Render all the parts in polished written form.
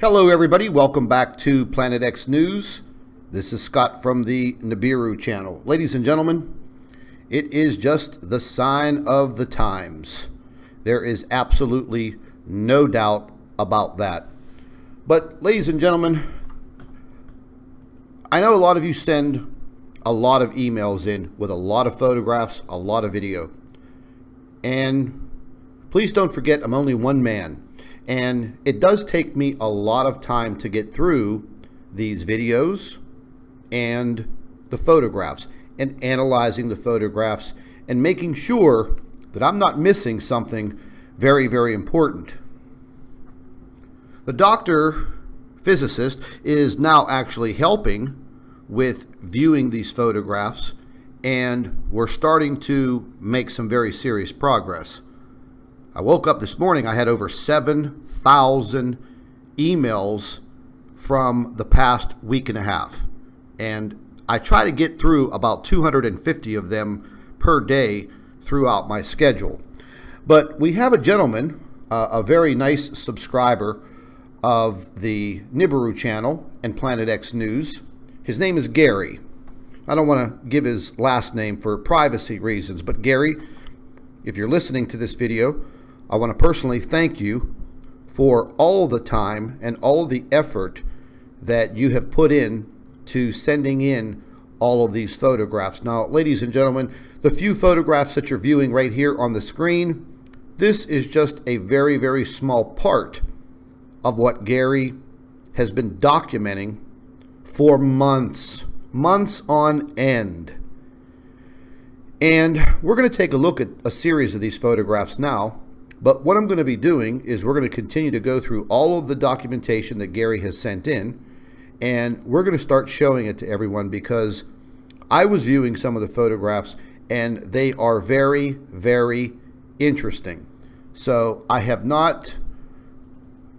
Hello everybody, welcome back to Planet X News. This is Scott from the Nibiru channel. Ladies and gentlemen, it is just the sign of the times. There is absolutely no doubt about that. But ladies and gentlemen, I know a lot of you send a lot of emails in with a lot of photographs, a lot of video. And please don't forget, I'm only one man. And it does take me a lot of time to get through these videos and the photographs and analyzing the photographs and making sure that I'm not missing something very, very important. The doctor physicist is now actually helping with viewing these photographs, and we're starting to make some very serious progress. I woke up this morning, I had over 7,000 emails from the past week and a half. And I try to get through about 250 of them per day throughout my schedule. But we have a gentleman, a very nice subscriber of the Nibiru channel and Planet X News. His name is Gary. I don't want to give his last name for privacy reasons, but Gary, if you're listening to this video, I want to personally thank you for all the time and all the effort that you have put in to sending in all of these photographs. Now, ladies and gentlemen, the few photographs that you're viewing right here on the screen, this is just a very, very small part of what Gary has been documenting for months on end. And we're going to take a look at a series of these photographs now. But what I'm going to be doing is we're going to continue to go through all of the documentation that Gary has sent in, and we're going to start showing it to everyone, because I was viewing some of the photographs and they are very, very interesting. So I have not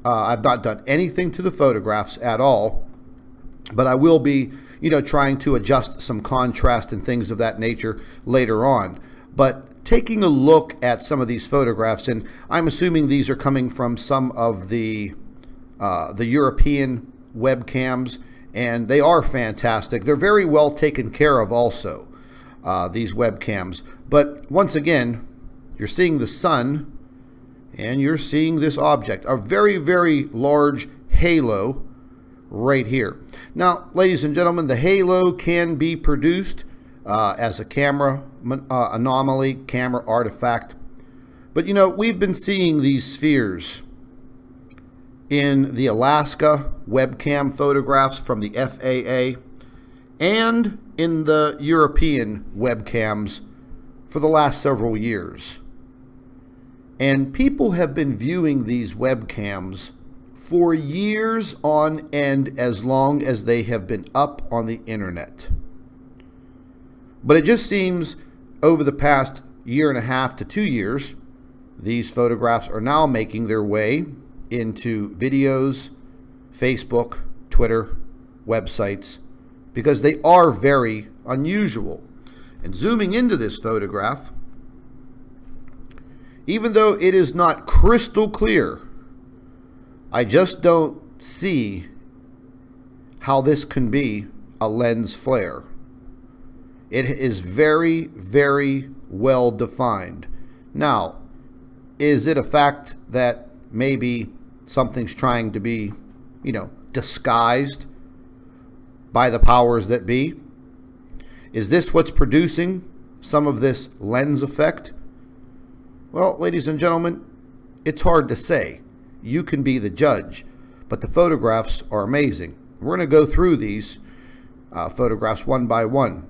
I've not done anything to the photographs at all, but I will be, trying to adjust some contrast and things of that nature later on. But taking a look at some of these photographs, and I'm assuming these are coming from some of the European webcams, and they are fantastic. They're very well taken care of also, these webcams. But once again, you're seeing the sun, and you're seeing this object, a very, very large halo right here. Now, ladies and gentlemen, the halo can be produced as a camera anomaly, camera artifact. But we've been seeing these spheres in the Alaska webcam photographs from the FAA and in the European webcams for the last several years. And people have been viewing these webcams for years on end, as long as they have been up on the internet. But it just seems over the past year and a half to 2 years, these photographs are now making their way into videos, Facebook, Twitter, websites, because they are very unusual. And zooming into this photograph, even though it is not crystal clear, I just don't see how this can be a lens flare. It is very, very well defined. Now, is it a fact that maybe something's trying to be, disguised by the powers that be? Is this what's producing some of this lens effect? Well, ladies and gentlemen, it's hard to say. You can be the judge, but the photographs are amazing. We're going to go through these photographs one by one.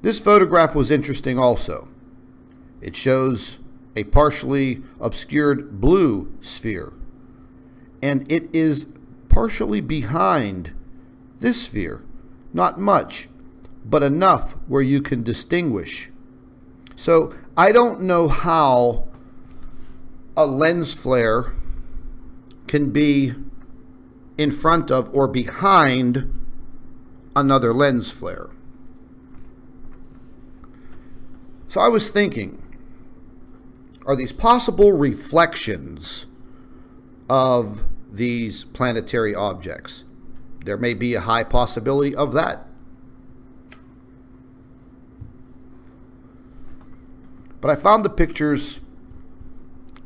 This photograph was interesting also. It shows a partially obscured blue sphere, and it is partially behind this sphere. Not much, but enough where you can distinguish. So I don't know how a lens flare can be in front of or behind another lens flare. So I was thinking, are these possible reflections of these planetary objects. There may be a high possibility of that. But I found the pictures,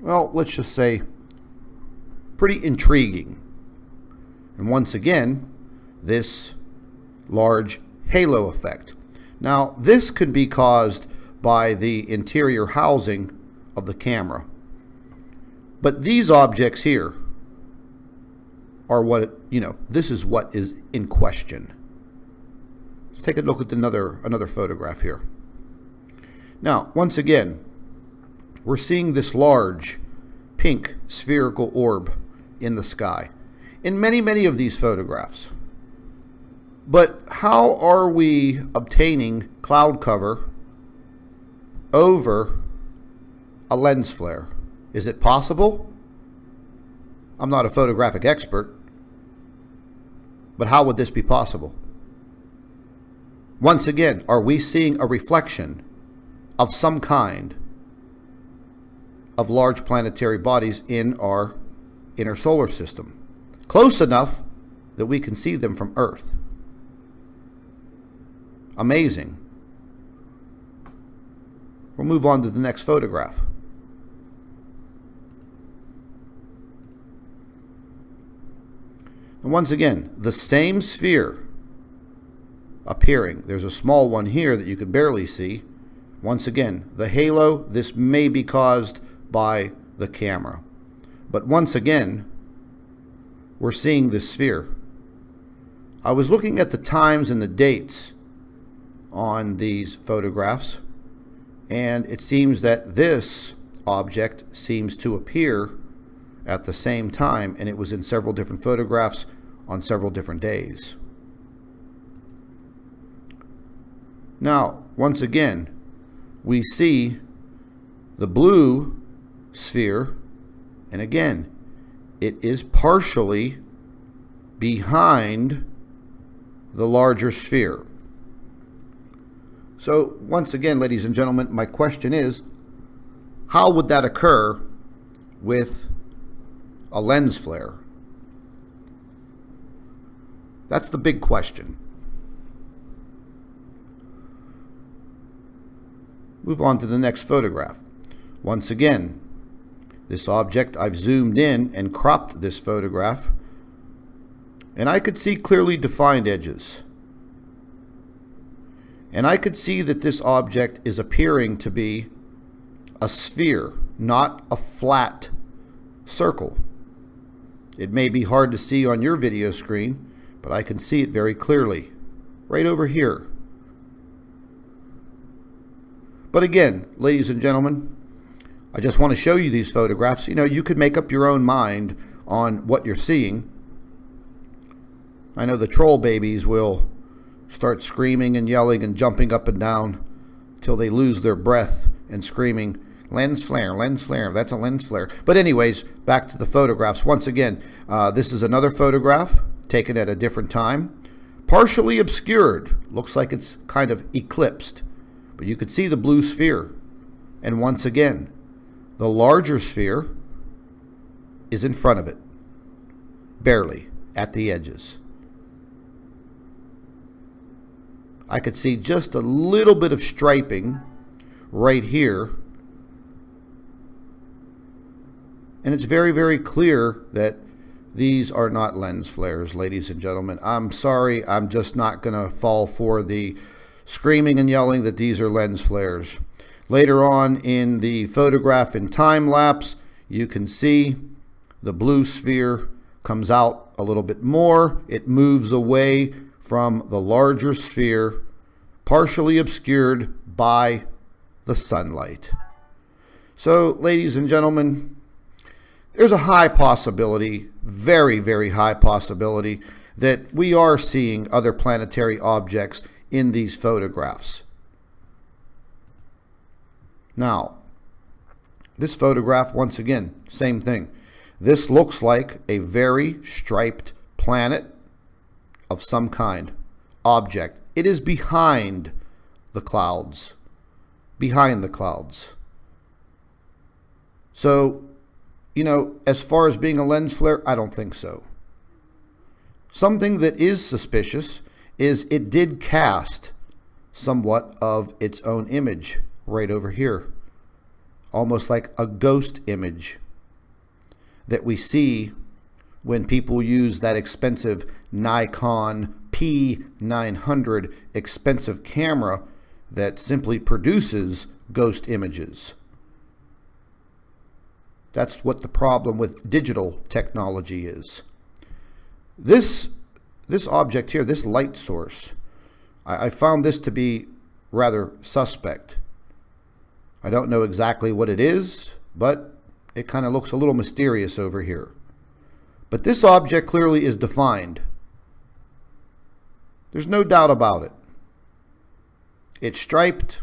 well, let's just say, pretty intriguing. And once again, this large halo effect. Now, this can be caused by the interior housing of the camera. But these objects here are what, this is what is in question. Let's take a look at another photograph here. Now, once again, we're seeing this large pink spherical orb in the sky in many of these photographs. But how are we obtaining cloud cover over a lens flare? Is it possible? I'm not a photographic expert, but how would this be possible? Once again, are we seeing a reflection of some kind of large planetary bodies in our inner solar system, close enough that we can see them from Earth? Amazing. We'll move on to the next photograph. And once again, the same sphere appearing. There's a small one here that you can barely see. Once again, the halo, this may be caused by the camera. But once again, we're seeing this sphere. I was looking at the times and the dates on these photographs, and it seems that this object seems to appear at the same time, and it was in several different photographs on several different days. Now, once again, we see the blue sphere, and again, it is partially behind the larger sphere. So, once again, ladies and gentlemen, my question is, how would that occur with a lens flare? That's the big question. Move on to the next photograph. Once again, this object, I've zoomed in and cropped this photograph, and I could see clearly defined edges. And I could see that this object is appearing to be a sphere, not a flat circle. It may be hard to see on your video screen, but I can see it very clearly, right over here. But again, ladies and gentlemen, I just want to show you these photographs. You could make up your own mind on what you're seeing. I know the troll babies will start screaming and yelling and jumping up and down till they lose their breath and screaming, lens flare, that's a lens flare. But anyways, back to the photographs. Once again, this is another photograph taken at a different time, partially obscured. Looks like it's kind of eclipsed, but you could see the blue sphere. And once again, the larger sphere is in front of it, barely at the edges. I could see just a little bit of striping right here. And it's very clear that these are not lens flares, ladies and gentlemen. I'm sorry, I'm just not going to fall for the screaming and yelling that these are lens flares. Later on in the photograph in time lapse, you can see the blue sphere comes out a little bit more. It moves away from the larger sphere, partially obscured by the sunlight. So, ladies and gentlemen, there's a high possibility, very high possibility, that we are seeing other planetary objects in these photographs. Now, this photograph, once again, same thing. This looks like a very striped planet of some kind, object. It is behind the clouds, So, you know, as far as being a lens flare, I don't think so. Something that is suspicious is it did cast somewhat of its own image right over here. Almost like a ghost image that we see when people use that expensive Nikon P900 expensive camera that simply produces ghost images. That's what the problem with digital technology is. This object here, this light source, I found this to be rather suspect. I don't know exactly what it is, but it kind of looks a little mysterious over here. But this object clearly is defined. There's no doubt about it. It's striped,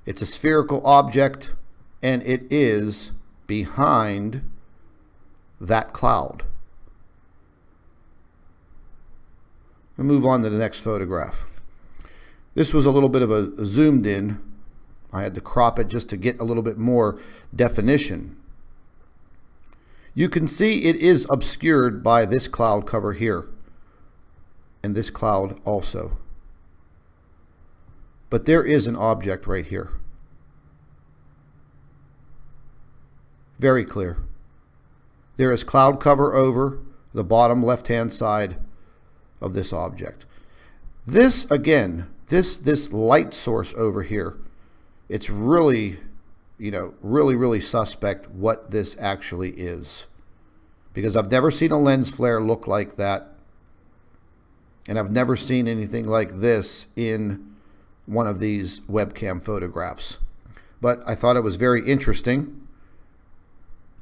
it's a spherical object, and it is behind that cloud. We'll move on to the next photograph. This was a little bit of a zoomed in. I had to crop it just to get a little bit more definition. You can see it is obscured by this cloud cover here and this cloud also. But there is an object right here. Very clear. There is cloud cover over the bottom left-hand side of this object. This, again, this light source over here, it's really, you know, really suspect what this actually is. Because I've never seen a lens flare look like that. And I've never seen anything like this in one of these webcam photographs. But I thought it was very interesting.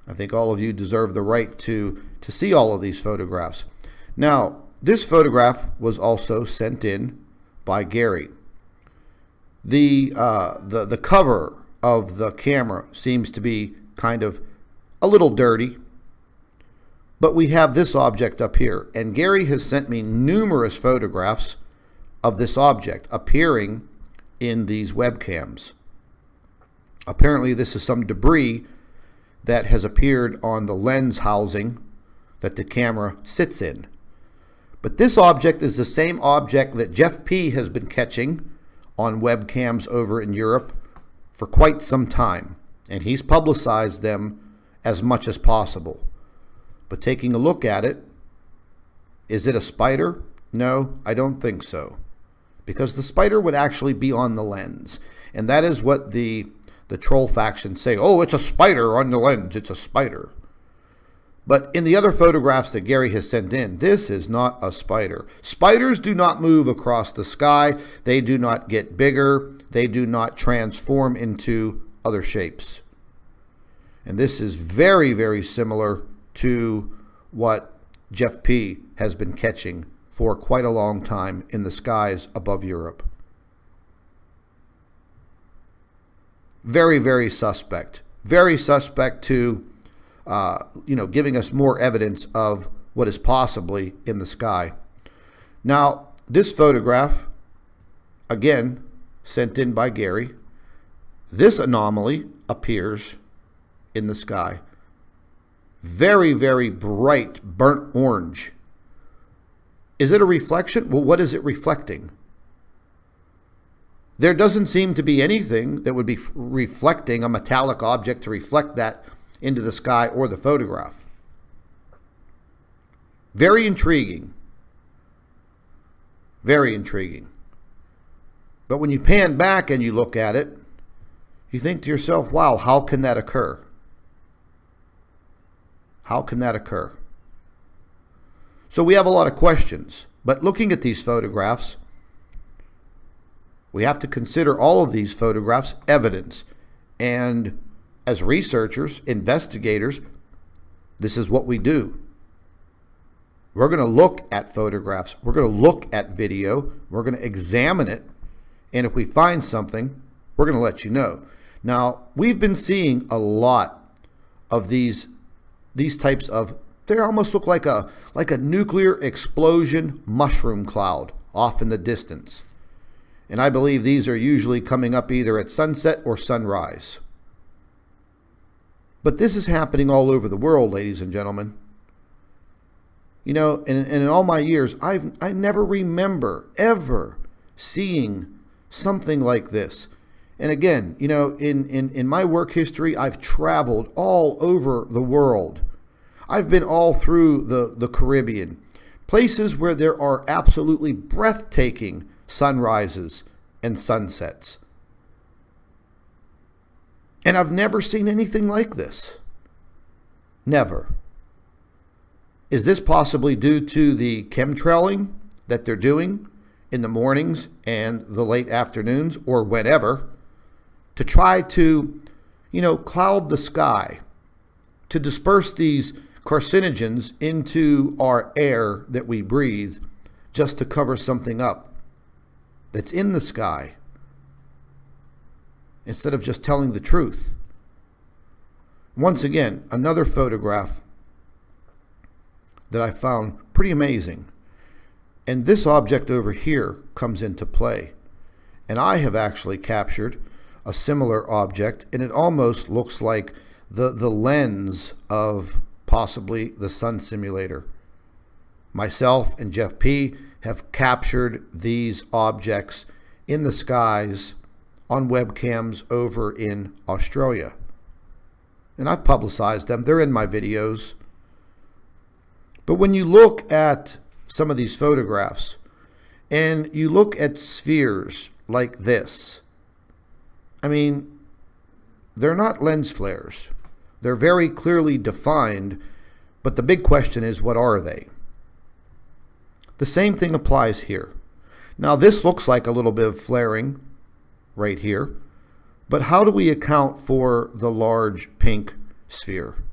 I think all of you deserve the right to see all of these photographs. Now, this photograph was also sent in by Gary. The cover of the camera seems to be kind of a little dirty, but we have this object up here, and Gary has sent me numerous photographs of this object appearing in these webcams. Apparently this is some debris that has appeared on the lens housing that the camera sits in. But this object is the same object that Jeff P. has been catching on webcams over in Europe for quite some time, and he's publicized them as much as possible. But taking a look at it, is it a spider? No, I don't think so, because the spider would actually be on the lens, and that is what the troll faction say. Oh, it's a spider on the lens, it's a spider. But in the other photographs that Gary has sent in, this is not a spider. Spiders do not move across the sky. They do not get bigger. They do not transform into other shapes. And this is very similar to what Jeff P. has been catching for quite a long time in the skies above Europe. Very suspect. Very suspect to giving us more evidence of what is possibly in the sky. Now, this photograph, again, sent in by Gary, this anomaly appears in the sky. Very bright, burnt orange. Is it a reflection? Well, what is it reflecting? There doesn't seem to be anything that would be reflecting a metallic object to reflect that into the sky or the photograph. Very intriguing. Very intriguing. But when you pan back and you look at it, you think to yourself, wow, how can that occur? How can that occur? So we have a lot of questions, but looking at these photographs, we have to consider all of these photographs evidence. And as researchers, investigators, this is what we do. We're going to look at photographs. We're going to look at video. We're going to examine it. And if we find something, we're going to let you know. Now, we've been seeing a lot of these types of, they almost look like a nuclear explosion mushroom cloud off in the distance. And I believe these are usually coming up either at sunset or sunrise. But this is happening all over the world, ladies and gentlemen. You know, and in all my years, I never remember ever seeing something like this. And again, you know, in my work history, I've traveled all over the world. I've been all through the Caribbean, places where there are absolutely breathtaking sunrises and sunsets. And I've never seen anything like this. Never. Is this possibly due to the chemtrailing that they're doing in the mornings and the late afternoons or whenever to try to, you know, cloud the sky, to disperse these carcinogens into our air that we breathe just to cover something up that's in the sky instead of just telling the truth? Once again, another photograph that I found pretty amazing. And this object over here comes into play. And I have actually captured a similar object, and it almost looks like the lens of possibly the sun simulator. Myself and Jeff P. have captured these objects in the skies on webcams over in Australia. And I've publicized them. They're in my videos. But when you look at some of these photographs and you look at spheres like this, I mean, they're not lens flares. They're very clearly defined, but the big question is, what are they? The same thing applies here. Now, this looks like a little bit of flaring right here, but how do we account for the large pink sphere?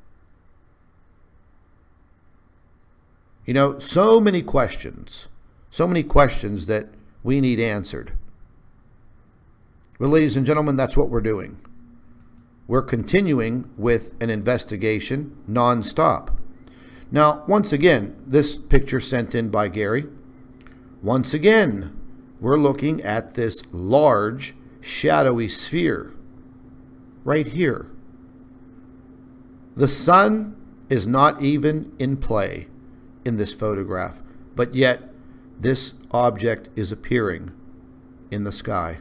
You know, so many questions that we need answered. Well, ladies and gentlemen, that's what we're doing. We're continuing with an investigation non-stop. Now, once again, this picture sent in by Gary. Once again, we're looking at this large shadowy sphere right here. The sun is not even in play in this photograph, but yet this object is appearing in the sky.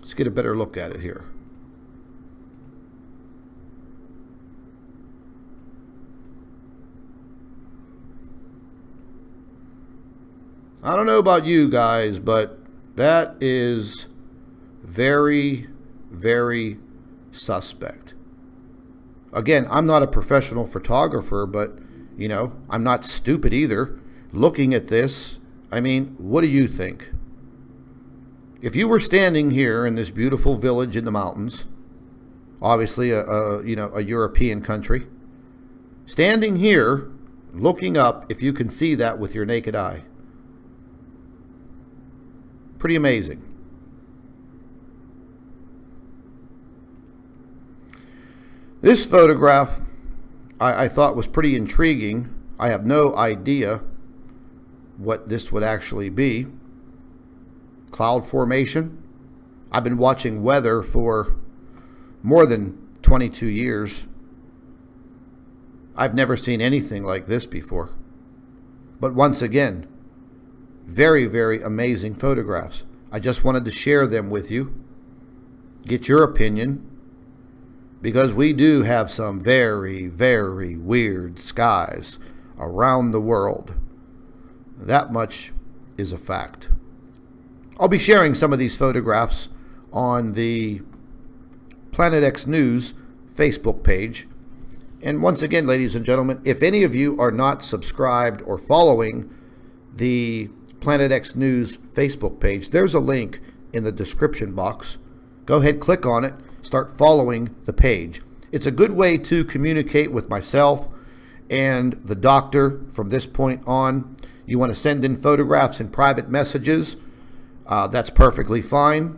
Let's get a better look at it here. I don't know about you guys, but that is very, very suspect. Again, I'm not a professional photographer, but, you know, I'm not stupid either. Looking at this, I mean, what do you think? If you were standing here in this beautiful village in the mountains, obviously a European country, standing here, looking up, if you can see that with your naked eye, pretty amazing. This photograph I thought was pretty intriguing. I have no idea what this would actually be. Cloud formation. I've been watching weather for more than 22 years. I've never seen anything like this before. But once again, very, very amazing photographs. I just wanted to share them with you, get your opinion, because we do have some very, very weird skies around the world. That much is a fact. I'll be sharing some of these photographs on the Planet X News Facebook page. And once again, ladies and gentlemen, if any of you are not subscribed or following the Planet X News Facebook page, there's a link in the description box. Go ahead, click on it, start following the page. It's a good way to communicate with myself and the doctor from this point on. You want to send in photographs and private messages, that's perfectly fine.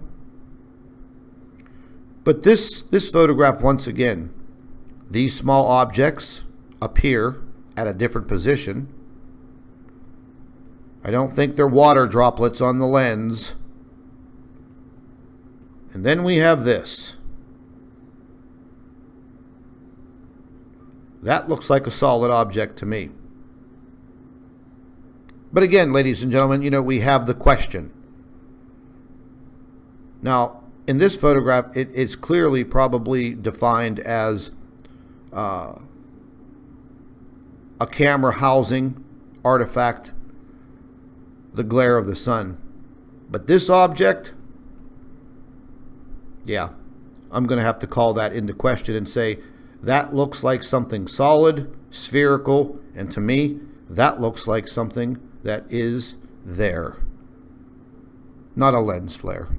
But this photograph, once again, these small objects appear at a different position. I don't think they're water droplets on the lens. And then we have this. That looks like a solid object to me. But again, ladies and gentlemen, you know, we have the question. Now, in this photograph, it's clearly probably defined as a camera housing artifact, the glare of the sun. But this object, yeah, I'm going to have to call that into question and say, that looks like something solid, spherical, and to me, that looks like something that is there, not a lens flare.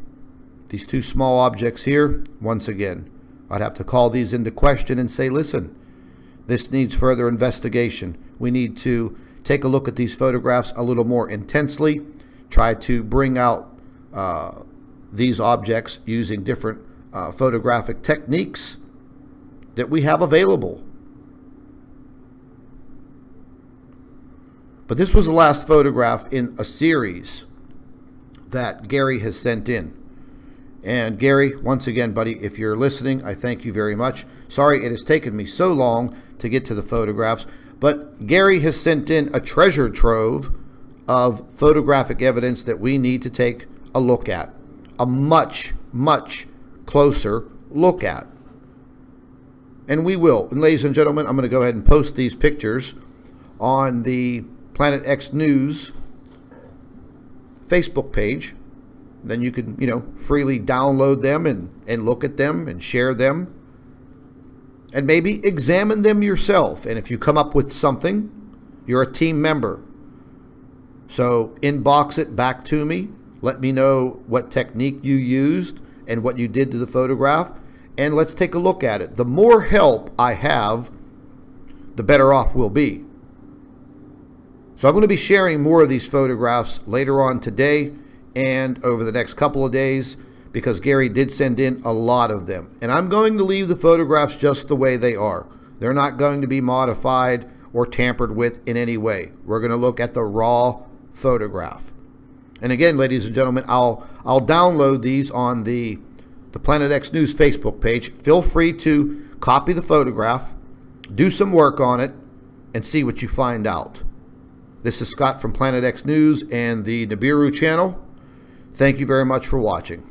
These two small objects here, once again, I'd have to call these into question and say, listen, this needs further investigation. We need to take a look at these photographs a little more intensely, try to bring out these objects using different photographic techniques that we have available. But this was the last photograph in a series that Gary has sent in. And Gary, once again, buddy, if you're listening, I thank you very much. Sorry it has taken me so long to get to the photographs, but Gary has sent in a treasure trove of photographic evidence that we need to take a look at, a much, much closer look at. And we will. And ladies and gentlemen, I'm going to go ahead and post these pictures on the Planet X News Facebook page. Then you can, you know, freely download them and look at them and share them. And maybe examine them yourself. And if you come up with something, you're a team member. So inbox it back to me. Let me know what technique you used and what you did to the photograph. And let's take a look at it. The more help I have, the better off we'll be. So I'm going to be sharing more of these photographs later on today and over the next couple of days, because Gary did send in a lot of them. And I'm going to leave the photographs just the way they are. They're not going to be modified or tampered with in any way. We're going to look at the raw photograph. And again, ladies and gentlemen, I'll download these on the Planet X News Facebook page. Feel free to copy the photograph, do some work on it, and see what you find out. This is Scott from Planet X News and the Nibiru channel. Thank you very much for watching.